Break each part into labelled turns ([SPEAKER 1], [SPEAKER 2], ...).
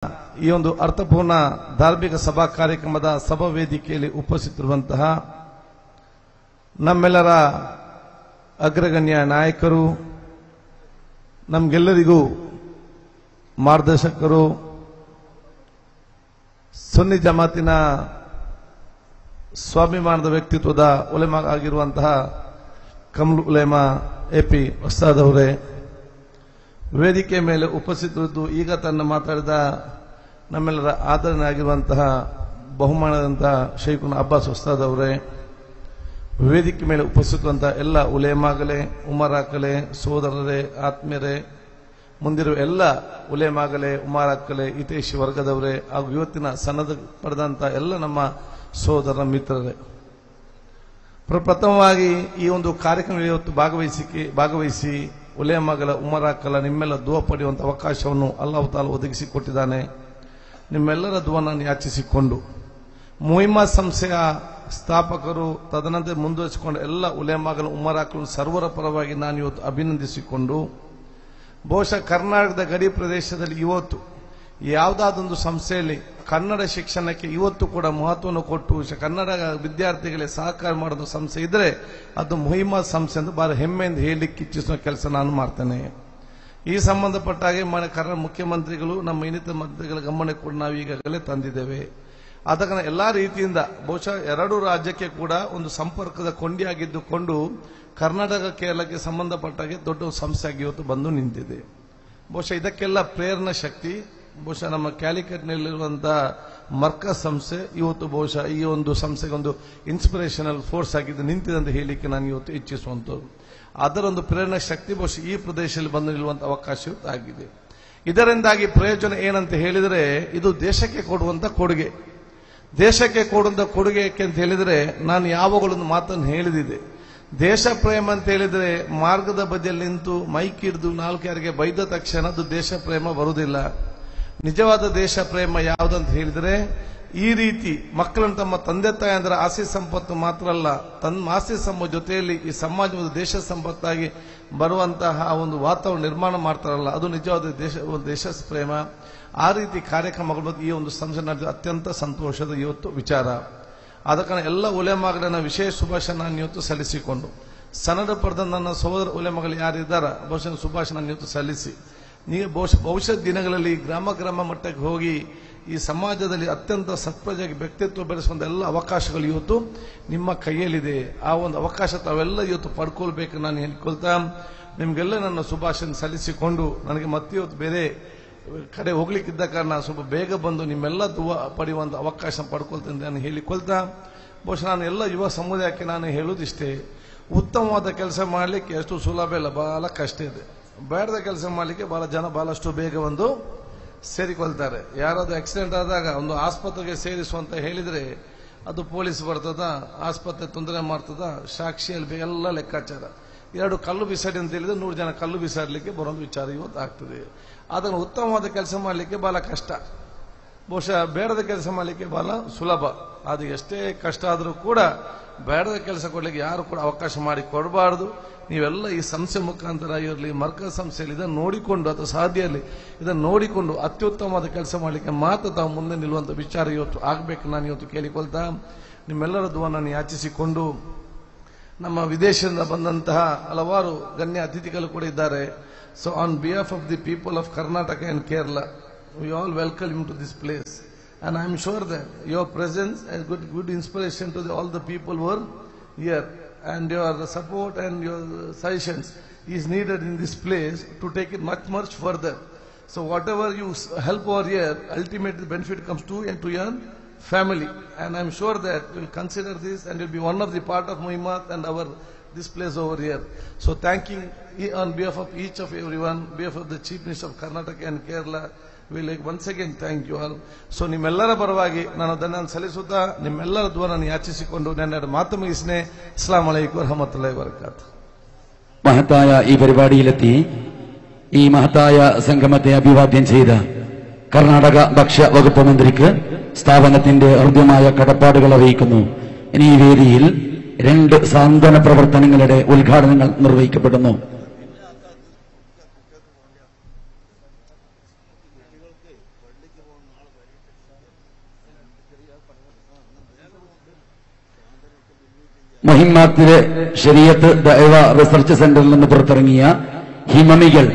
[SPEAKER 1] ಈ ಒಂದು ಅರ್ಥಪೂರ್ಣ ಧಾರ್ಮಿಕ ಸಭಾ ಕಾರ್ಯಕ್ರಮದ ಸಭಾ ವೇದಿಕೆಯಲ್ಲಿ ಉಪಸ್ಥಿತರಿರುವಂತಹ ನಮ್ಮೆಲ್ಲರ ಅಗ್ರಗಣ್ಯ ನಾಯಕರು, ನಮಗೆಲ್ಲರಿಗೂ ಮಾರ್ಗದರ್ಶಕರು, ಸುನ್ನಿ ಜಮಾತಿನ ಸ್ವಾಭಿಮಾನದ ವ್ಯಕ್ತಿತ್ವದ ಉಲೇಮಾ ಆಗಿರುವಂತಹ ಕಮಲ್ ಉಲೇಮಾ ಎಪಿ ಉಸ್ತಾದ್ ಅವರೇ, ವೇದಿಕೆ ಮೇಲೆ ಉಪಸ್ಥಿತರಿದ್ದು ಈಗ ತನ್ನ ಮಾತಾಡಿದ ನಮ್ಮೆಲ್ಲರ ಆದರಣೆಯಾಗಿರುವಂತಹ ಬಹುಮಾನದಂತಹ ಶೈಖುನ ಅಬ್ಬಾಸ್ ಉಸ್ತಾದ್ ಅವರೇ, ವೇದಿಕೆ ಮೇಲೆ ಉಪಸ್ಥಿತರುವಂತಹ ಎಲ್ಲ ಉಲೇಮಾಗಲೇ, ಉಮರಾಕಲೇ, ಸೋದರರೇ, ಆತ್ಮೀಯರೇ, ಮುಂದಿರುವ ಎಲ್ಲ ಉಲೇಮಾಗಲೇ, ಉಮರಾಕಲೇ, ಹಿತೈಷಿ ವರ್ಗದವರೇ ಹಾಗೂ ಇವತ್ತಿನ ಸನ್ನದ ಪಡೆದಂತಹ ಎಲ್ಲ ನಮ್ಮ ಸೋದರ ಮಿತ್ರರೇ, ಪ್ರಪ್ರಥಮವಾಗಿ ಈ ಒಂದು ಕಾರ್ಯಕ್ರಮದಲ್ಲಿ ಇವತ್ತು ಭಾಗವಹಿಸಿ ಉಲೇಮಾಗಲ, ಉಮರಾಕಲ ನಿಮ್ಮೆಲ್ಲ ದುವಾ ಪಡೆಯುವಂತಹ ಅವಕಾಶವನ್ನು ಅಲ್ಲಾಹು ತಾಲಾ ಒದಗಿಸಿಕೊಟ್ಟಿದ್ದಾನೆ. ನಿಮ್ಮೆಲ್ಲರ ದುವನ್ನು ಯಾಚಿಸಿಕೊಂಡು ಮುಹಿಮ್ಮಾ ಸಂಸ್ಥೆಯ ಸ್ಥಾಪಕರು, ತದನಂತರ ಮುಂದುವರಿಸಿಕೊಂಡು ಎಲ್ಲ ಉಲೇಮಾಗಲ, ಉಮರಾಕಲು ಸರ್ವರ ಪರವಾಗಿ ನಾನು ಇವತ್ತು ಅಭಿನಂದಿಸಿಕೊಂಡು, ಬಹುಶಃ ಕರ್ನಾಟಕದ ಗಡಿ ಪ್ರದೇಶದಲ್ಲಿ ಇವತ್ತು ಯಾವುದಾದೊಂದು ಸಂಸ್ಥೆಯಲ್ಲಿ ಕನ್ನಡ ಶಿಕ್ಷಣಕ್ಕೆ ಇವತ್ತು ಕೂಡ ಮಹತ್ವವನ್ನು ಕೊಟ್ಟು ಕನ್ನಡ ವಿದ್ಯಾರ್ಥಿಗಳಿಗೆ ಸಹಕಾರ ಮಾಡೋದು ಸಂಸ್ಥೆ ಇದ್ರೆ ಅದು ಮುಹಿಮ್ಮಾ ಸಂಸ್ಥೆ ಅಂತ ಬಹಳ ಹೆಮ್ಮೆಯಿಂದ ಹೇಳಲಿಕ್ಕೆ ಇಚ್ಛಿಸುವ ಕೆಲಸ ನಾನು ಮಾಡ್ತೇನೆ. ಈ ಸಂಬಂಧಪಟ್ಟ ಹಾಗೆ ಕನ್ನಡ ಮುಖ್ಯಮಂತ್ರಿಗಳು, ನಮ್ಮ ಇನ್ನಿತರ ಮಂತ್ರಿಗಳ ಗಮನಕ್ಕೆ ಕೂಡ ನಾವು ಈಗಾಗಲೇ ತಂದಿದ್ದೇವೆ. ಆದ ಕಾರಣ ಎಲ್ಲಾ ರೀತಿಯಿಂದ ಬಹುಶಃ ಎರಡು ರಾಜ್ಯಕ್ಕೆ ಕೂಡ ಒಂದು ಸಂಪರ್ಕದ ಕೊಂಡಿಯಾಗಿದ್ದುಕೊಂಡು ಕರ್ನಾಟಕ ಕೇರಳಕ್ಕೆ ಸಂಬಂಧಪಟ್ಟಾಗೆ ದೊಡ್ಡ ಸಂಸ್ಥೆಯಾಗಿ ಇವತ್ತು ಬಂದು ನಿಂತಿದೆ. ಬಹುಶಃ ಇದಕ್ಕೆಲ್ಲ ಪ್ರೇರಣಾ ಶಕ್ತಿ ಬಹುಶಃ ನಮ್ಮ ಕ್ಯಾಲಿಕಟ್ನಲ್ಲಿರುವಂತಹ ಮರ್ಕಜ್ ಸಂಸ್ಥೆ ಇವತ್ತು ಬಹುಶಃ ಈ ಒಂದು ಸಂಸ್ಥೆಗೆ ಒಂದು ಇನ್ಸ್ಪಿರೇಷನಲ್ ಫೋರ್ಸ್ ಆಗಿದ್ದು ನಿಂತಿದೆ ಅಂತ ಹೇಳಲಿಕ್ಕೆ ನಾನು ಇವತ್ತು ಇಚ್ಛಿಸುವಂಥದ್ದು. ಅದರ ಒಂದು ಪ್ರೇರಣಾ ಶಕ್ತಿ ಬಹುಶಃ ಈ ಪ್ರದೇಶದಲ್ಲಿ ಬಂದು ನಿಲ್ಲುವಂತಹ ಅವಕಾಶ ಆಗಿದೆ. ಇದರಿಂದಾಗಿ ಪ್ರಯೋಜನ ಏನಂತ ಹೇಳಿದರೆ, ಇದು ದೇಶಕ್ಕೆ ಕೊಡುವಂತ ಕೊಡುಗೆ. ದೇಶಕ್ಕೆ ಕೊಡುವಂತ ಕೊಡುಗೆ ಅಂತ ಹೇಳಿದರೆ, ನಾನು ಯಾವಾಗಲೊಂದು ಮಾತನ್ನು ಹೇಳಿದಿದೆ, ದೇಶ ಪ್ರೇಮ ಅಂತ ಹೇಳಿದರೆ ಮಾರ್ಗದ ಬದಿಯಲ್ಲಿ ನಿಂತು ಮೈಕ್ ಹಿಡಿದು ನಾಲ್ಕು ಯಾರಿಗೆ ಬೈದ ತಕ್ಷಣ ಅದು ದೇಶ ಪ್ರೇಮ ಬರುವುದಿಲ್ಲ. ನಿಜವಾದ ದೇಶ ಪ್ರೇಮ ಯಾವುದಂತ ಹೇಳಿದರೆ, ಈ ರೀತಿ ಮಕ್ಕಳನ್ನು ತಮ್ಮ ತಂದೆ ತಾಯಿ ಅಂದ್ರೆ ಆಸ್ತಿ ಸಂಪತ್ತು ಮಾತ್ರ ಅಲ್ಲ, ತನ್ನ ಆಸ್ತಿ ಸಂಪತ್ತು ಜೊತೆಯಲ್ಲಿ ಈ ಸಮಾಜ ಒಂದು ದೇಶ ಸಂಪತ್ತಾಗಿ ಬರುವಂತಹ ಒಂದು ವಾತಾವರಣ ನಿರ್ಮಾಣ ಮಾಡ್ತಾರಲ್ಲ, ಅದು ನಿಜವಾದ ದೇಶ ಪ್ರೇಮ. ಆ ರೀತಿ ಕಾರ್ಯಕ್ರಮಗಳು ಈ ಒಂದು ಸಂಸ್ಥೆ ನಡೆದ ಅತ್ಯಂತ ಸಂತೋಷದ ಇವತ್ತು ವಿಚಾರ. ಆದ ಕಾರಣ ಎಲ್ಲ ಉಲೇಮಾಗಳನ್ನ ವಿಶೇಷ ಶುಭಾಶಯ ನಾನು ಇವತ್ತು ಸಲ್ಲಿಸಿಕೊಂಡು, ಸನ್ನಡ ಪಡೆದ ನನ್ನ ಸಹೋದರ ಉಲೇಮಾಗಳು ಯಾರಿದ್ದಾರ ಬಹುಶಃ ಶುಭಾಶಯ ನಾನು ಇವತ್ತು ಸಲ್ಲಿಸಿ, ನೀವು ಭವಿಷ್ಯದ ದಿನಗಳಲ್ಲಿ ಗ್ರಾಮ ಮಟ್ಟಕ್ಕೆ ಹೋಗಿ ಈ ಸಮಾಜದಲ್ಲಿ ಅತ್ಯಂತ ಸತ್ಪ್ರಜೆಯಾಗಿ ವ್ಯಕ್ತಿತ್ವ ಬೆಳೆಸುವಂತ ಎಲ್ಲ ಅವಕಾಶಗಳು ಇವತ್ತು ನಿಮ್ಮ ಕೈಯಲ್ಲಿದೆ. ಆ ಒಂದು ಅವಕಾಶ ತಾವೆಲ್ಲ ಇವತ್ತು ಪಡ್ಕೊಳ್ಬೇಕು ನಾನು ಹೇಳ್ಕೊಳ್ತಾ, ನಿಮ್ಗೆಲ್ಲ ನನ್ನ ಶುಭಾಶಯ ಸಲ್ಲಿಸಿಕೊಂಡು, ನನಗೆ ಮತ್ತೆ ಇವತ್ತು ಬೇರೆ ಕಡೆ ಹೋಗ್ಲಿಕ್ಕಿದ್ದ ಕಾರಣ ಸ್ವಲ್ಪ ಬೇಗ ಬಂದು ನಿಮ್ಮೆಲ್ಲ ದುವಾ ಪಡೆಯುವಂತ ಅವಕಾಶ ಪಡ್ಕೊಳ್ತೇನೆ ನಾನು ಹೇಳಿಕೊಳ್ತಾ, ಬಹುಶಃ ನಾನು ಎಲ್ಲ ಯುವ ಸಮುದಾಯಕ್ಕೆ ನಾನು ಹೇಳುವುದಿಷ್ಟೇ, ಉತ್ತಮವಾದ ಕೆಲಸ ಮಾಡಲಿಕ್ಕೆ ಎಷ್ಟು ಸುಲಭ ಇಲ್ಲ, ಬಹಳ ಕಷ್ಟ ಇದೆ. ಬೇಡದ ಕೆಲಸ ಮಾಡಲಿಕ್ಕೆ ಬಹಳಷ್ಟು ಬೇಗ ಒಂದು ಸೇರಿಕೊಳ್ತಾರೆ. ಯಾರಾದ್ರೂ ಆಕ್ಸಿಡೆಂಟ್ ಆದಾಗ ಒಂದು ಆಸ್ಪತ್ರೆಗೆ ಸೇರಿಸುವಂತ ಹೇಳಿದ್ರೆ ಅದು ಪೊಲೀಸ್ ಬರ್ತದ, ಆಸ್ಪತ್ರೆ ತೊಂದರೆ ಮಾಡ್ತದ, ಸಾಕ್ಷಿಯಲ್ಲಿ ಎಲ್ಲ ಲೆಕ್ಕಾಚಾರ. 2 ಕಲ್ಲು ಬಿಸಾಡಿ ಅಂತ ಹೇಳಿದ್ರೆ 100 ಜನ ಕಲ್ಲು ಬಿಸಾಡಲಿಕ್ಕೆ ಬರೋದು ವಿಚಾರ ಇವತ್ತು ಆಗ್ತದೆ. ಅದನ್ನು ಉತ್ತಮವಾದ ಕೆಲಸ ಮಾಡಲಿಕ್ಕೆ ಬಹಳ ಕಷ್ಟ, ಬಹುಶಃ ಬೇಡದ ಕೆಲಸ ಮಾಡಲಿಕ್ಕೆ ಬಹಳ ಸುಲಭ. ಅದು ಎಷ್ಟೇ ಕಷ್ಟ ಆದರೂ ಕೂಡ ಬೇಡದ ಕೆಲಸ ಕೊಡ್ಲಿಕ್ಕೆ ಯಾರು ಕೂಡ ಅವಕಾಶ ಮಾಡಿ ಕೊಡಬಾರದು. ನೀವೆಲ್ಲ ಈ ಸಂಸ್ಥೆ ಮುಖಾಂತರ ಇರಲಿ, ಮರ್ಕಜ್ ಸಂಸ್ಥೆಯಲ್ಲಿ ಇದನ್ನು ನೋಡಿಕೊಂಡು ಅಥವಾ ಸಾಧ್ಯ ಇರಲಿ ಇದನ್ನು ನೋಡಿಕೊಂಡು ಅತ್ಯುತ್ತಮವಾದ ಕೆಲಸ ಮಾಡಲಿಕ್ಕೆ ಮಾತ್ರ ತಾವು ಮುಂದೆ ನಿಲ್ಲುವಂತ ವಿಚಾರ ಇವತ್ತು ಆಗಬೇಕು ನಾನು ಇವತ್ತು ಕೇಳಿಕೊಳ್ತಾ, ನಿಮ್ಮೆಲ್ಲರ ದುವನ್ನು ಯಾಚಿಸಿಕೊಂಡು, ನಮ್ಮ ವಿದೇಶದಿಂದ ಬಂದಂತಹ ಹಲವಾರು ಗಣ್ಯ ಅತಿಥಿಗಳು ಕೂಡ ಇದ್ದಾರೆ. So on behalf of the people of Karnataka and Kerala, we all welcome you to this place, and I am sure that your presence has good inspiration to all the people who are here, and your support and your suggestions is needed in this place to take it much further. So whatever you help over here, ultimately the benefit comes to you and to your family, and I am sure that you will consider this and will be one of the part of Muhimmat and our this place over here. So thanking on behalf of each of everyone, behalf of the Chief Minister of Karnataka and Kerala, we like once again thank you all. So ನಿಮ್ಮೆಲ್ಲರ ಪರವಾಗಿ ನಾನು ಧನ್ಯವಾದ ಸಲ್ಲಿಸುತ್ತಾ, ನಿಮ್ಮೆಲ್ಲರ ದುವಾ ನಾನು ಯಾಚಿಸಿಕೊಂಡು ನನ್ನ ಮಾತು ಮುಗಿಸಿನೆ. ಅಸ್ಸಲಾಮು ಅಲೈಕುಂ ವರಹಮತುಲ್ಲಾಹಿ ವಬರಕಾತುಹು.
[SPEAKER 2] മഹത്തായ ഈ പരിപാടിയിലെത്തി ഈ മഹത്തായ സംഗമത്തെ അഭിവാദ്യം ചെയ്ത കർണാടക ഭക്ഷ്യ വകുപ്പ് മന്ത്രിക്ക് സ്ഥാപനത്തിന്റെ ഹൃദ്യമായ കടപ്പാടുകൾ അറിയിക്കുന്നു. ഇനി ഈ വേദിയിൽ 2 സാന്ത്വന പ്രവർത്തനങ്ങളുടെ ഉദ്ഘാടനങ്ങൾ നിർവഹിക്കപ്പെടുന്നു. മൊഹിമാത്തിലെ ശരീഅത്ത് ദഅവ റിസർച്ച് സെന്ററിൽ നിന്ന് പുറത്തിറങ്ങിയ ഹിമമികൾ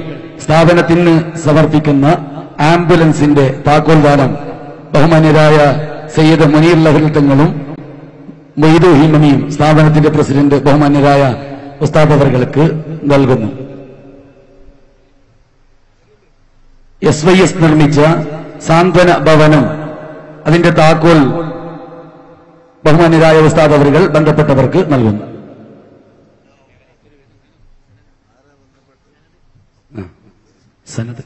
[SPEAKER 2] സ്ഥാപനത്തിന് സമർപ്പിക്കുന്ന ആംബുലൻസിന്റെ താക്കോൽദാനം ബഹുമാന്യരായ സയ്യിദ് മുനീർ ലഹരി തങ്ങളും മൊയ്തു ഹിമമിയും സ്ഥാപനത്തിന്റെ പ്രസിഡന്റ് ബഹുമാന്യരായ ഉസ്താദ് അവർക്ക് നൽകുന്നു. SYS നിർമ്മിച്ച സാന്ത്വന ഭവനം അതിന്റെ താക്കോൽ ബഹുമാന്യരായ ഉസ്താദ് അവർ ബന്ധപ്പെട്ടവർക്ക് നൽകുന്നു. സനത്